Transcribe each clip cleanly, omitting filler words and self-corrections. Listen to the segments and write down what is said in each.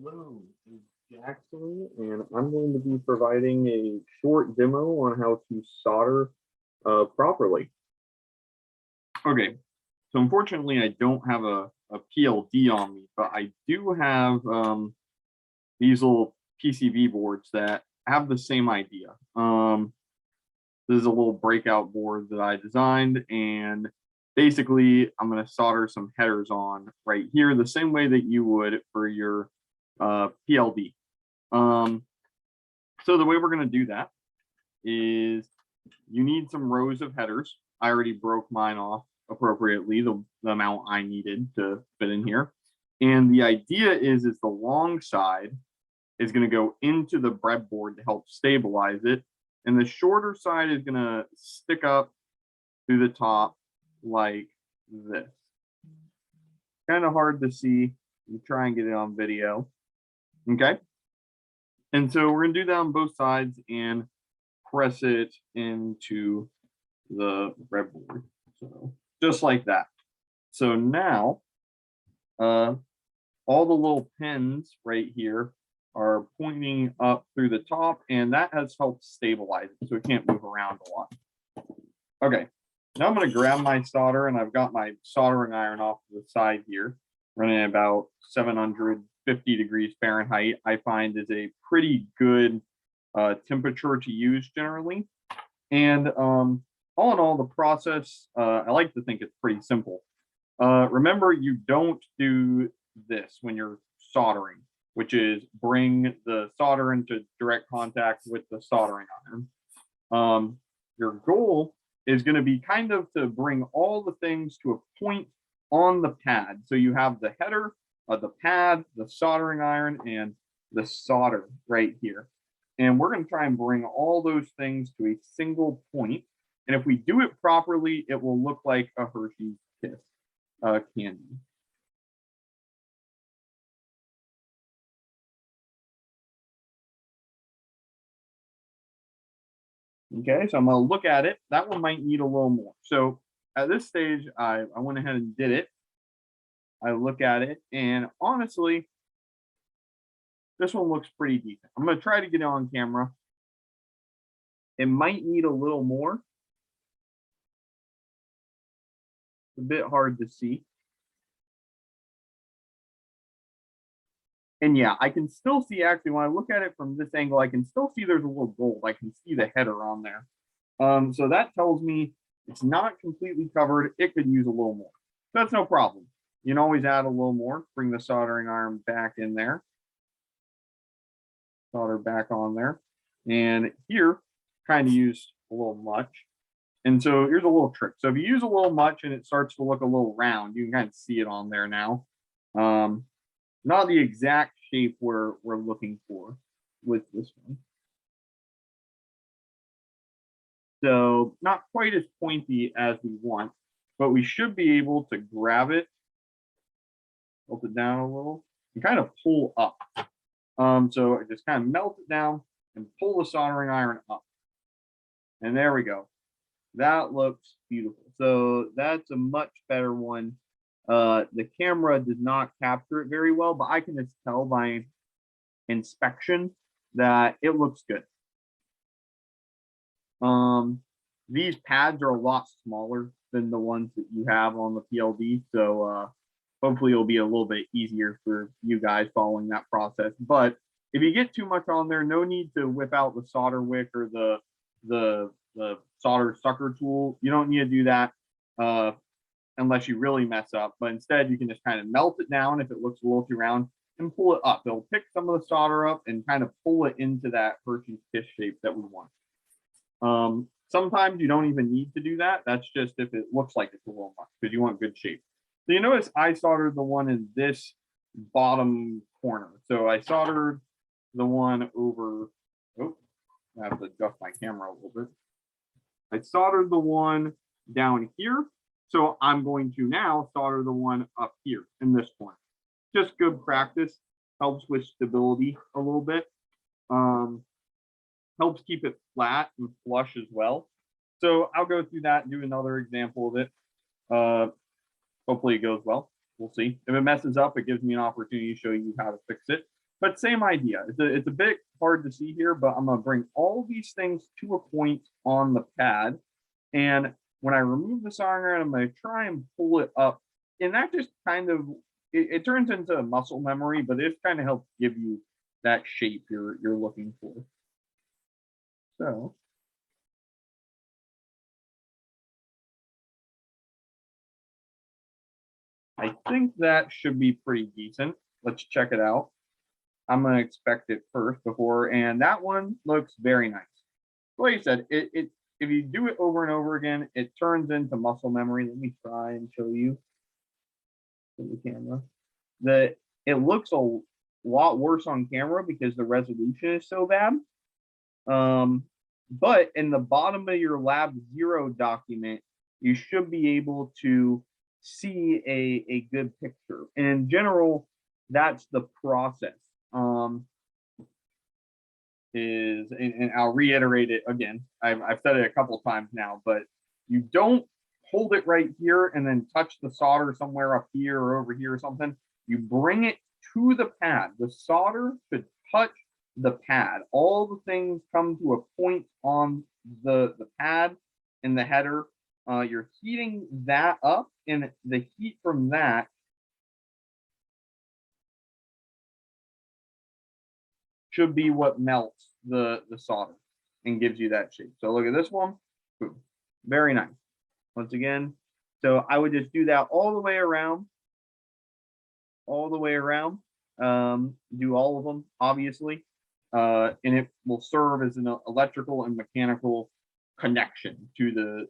Hello, this is Jackson, and I'm going to be providing a short demo on how to solder properly. Okay, so unfortunately, I don't have a PLD on me, but I do have these little PCB boards that have the same idea. This is a little breakout board that I designed, and basically, I'm going to solder some headers on right here, the same way that you would for your PLD. So the way we're going to do that is you need some rows of headers. I already broke mine off appropriately, the amount I needed to fit in here. And the idea is the long side is going to go into the breadboard to help stabilize it. And the shorter side is going to stick up through the top like this. Kind of hard to see. You try and get it on video. Okay. And so we're going to do that on both sides and press it into the breadboard. So just like that. So now all the little pins right here are pointing up through the top, and that has helped stabilize it so it can't move around a lot. Okay, now I'm going to grab my solder, and I've got my soldering iron off to the side here, running about 750 degrees Fahrenheit. I find is a pretty good temperature to use generally. And all in all, the process, I like to think it's pretty simple. Remember, you don't do this when you're soldering, which is bring the solder into direct contact with the soldering iron. Your goal is going to be kind of to bring all the things to a point on the pad. So you have the header, the pad, the soldering iron, and the solder right here. And we're going to try and bring all those things to a single point. And if we do it properly, it will look like a Hershey's Kiss candy. Okay, so I'm going to look at it. That one might need a little more. So at this stage, I went ahead and did it. I look at it, and honestly, this one looks pretty decent. I'm going to try to get it on camera. It might need a little more. It's a bit hard to see. And yeah, I can still see, actually, when I look at it from this angle, I can still see there's a little gold. I can see the header on there. So that tells me it's not completely covered. It could use a little more. That's no problem. You can always add a little more. Bring the soldering iron back in there. Solder back on there. And here, kind of use a little much. And so here's a little trick. So if you use a little much and it starts to look a little round, you can kind of see it on there now. Not the exact shape we're looking for with this one. So not quite as pointy as we want, but we should be able to grab it, tilt it down a little, and kind of pull up. So I just kind of melt it down and pull the soldering iron up. And there we go. That looks beautiful. So that's a much better one. The camera does not capture it very well, but I can just tell by inspection that it looks good. These pads are a lot smaller than the ones that you have on the PLD, so hopefully it'll be a little bit easier for you guys following that process. But if you get too much on there, no need to whip out the solder wick or the solder sucker tool. You don't need to do that unless you really mess up. But instead, you can just kind of melt it down if it looks a little too round and pull it up. It'll pick some of the solder up and kind of pull it into that Hershey's Kiss shape that we want. Sometimes you don't even need to do that. That's just if it looks like it's a little much because you want good shape. So you notice I soldered the one in this bottom corner. So I soldered the one over, oh, I have to adjust my camera a little bit. I soldered the one down here. So I'm going to now solder the one up here in this corner. Just good practice, helps with stability a little bit. Helps keep it flat and flush as well. So I'll go through that and do another example of it. Hopefully it goes well. We'll see. If it messes up, it gives me an opportunity to show you how to fix it. but same idea. It's a bit hard to see here, but I'm going to bring all these things to a point on the pad. And when I remove the soldering iron, I'm going to try and pull it up. And that just kind of, it turns into muscle memory, but it kind of helps give you that shape you're looking for. So I think that should be pretty decent. Let's check it out. I'm going to expect it first before, and that one looks very nice. Like I said, if you do it over and over again, it turns into muscle memory. Let me try and show you in the camera that it looks a lot worse on camera because the resolution is so bad. But in the bottom of your lab 0 document, you should be able to see a good picture. And in general, that's the process. And I'll reiterate it again. I've said it a couple of times now, but you don't hold it right here and then touch the solder somewhere up here or over here or something. You bring it to the pad. The solder should touch the pad. All the things come to a point on the pad and the header. You're heating that up, and the heat from that should be what melts the solder and gives you that shape. So look at this one. Boom. Very nice. Once again, so I would just do that all the way around. All the way around. Do all of them, obviously. And it will serve as an electrical and mechanical connection to the.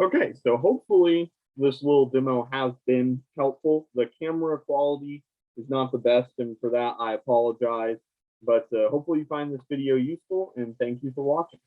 Okay, so hopefully this little demo has been helpful. The camera quality is not the best, and for that I apologize. But hopefully you find this video useful, and thank you for watching.